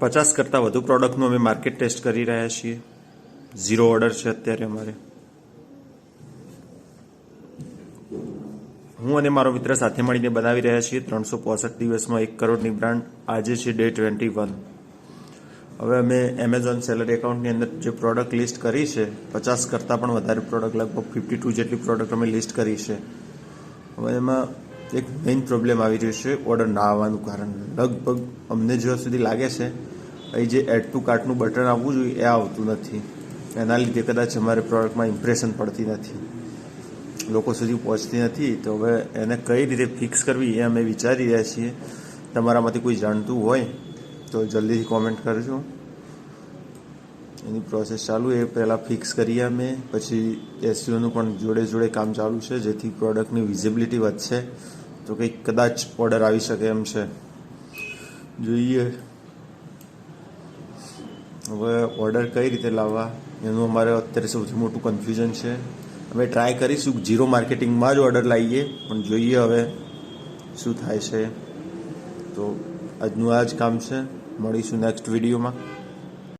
50 કરતાં વધુ પ્રોડક્ટનું અમે માર્કેટ ટેસ્ટ કરી રહ્યા છીએ. 0 ઓર્ડર છે અત્યારે અમારે. હું અને મારો મિત્ર સાથે મળીને બનાવી રહ્યા છીએ 365 દિવસમાં 1 કરોડની બ્રાન્ડ. આજે છે ડે 21. હવે અમે એમેઝોન સેલર એકાઉન્ટની અંદર જે પ્રોડક્ટ લિસ્ટ કરી છે 50 કરતાં પણ વધારે પ્રોડક્ટ, લગભગ 52 જેટલી પ્રોડક્ટ અમે લિસ્ટ કરી છે. હવે એમાં એક મેઇન પ્રોબ્લેમ આવી રહ્યો છે ઓર્ડર ના આવવાનું કારણ. લગભગ અમને જ્યાં સુધી લાગે છે અહીં જે એડ ટુ કાર્ટનું બટન આવવું જોઈએ એ આવતું નથી. એના લીધે કદાચ અમારે પ્રોડક્ટમાં ઇમ્પ્રેશન પડતી નથી, લોકો સુધી પહોંચતી નથી. તો હવે એને કઈ રીતે ફિક્સ કરવી એ અમે વિચારી રહ્યા છીએ. તમારામાંથી કોઈ જાણતું હોય તો જલ્દીથી કોમેન્ટ કરજો. એની પ્રોસેસ ચાલુ, એ પહેલાં ફિક્સ કરીએ અમે. પછી એસઈઓનું પણ જોડે જોડે કામ ચાલુ છે, જેથી પ્રોડક્ટની વિઝિબિલિટી વધશે તો કંઈક કદાચ ઓર્ડર આવી શકે એમ છે. જોઈએ હવે ઓર્ડર કઈ રીતે લાવવા એનું અમારે અત્યારે સૌથી મોટું કન્ફ્યુઝન છે. અમે ટ્રાય કરીશું 0 માર્કેટિંગમાં જ ઓર્ડર લાવીએ, પણ જોઈએ હવે શું થાય છે. તો આજનું આ જ કામ છે. મળીશું નેક્સ્ટ વિડીયોમાં.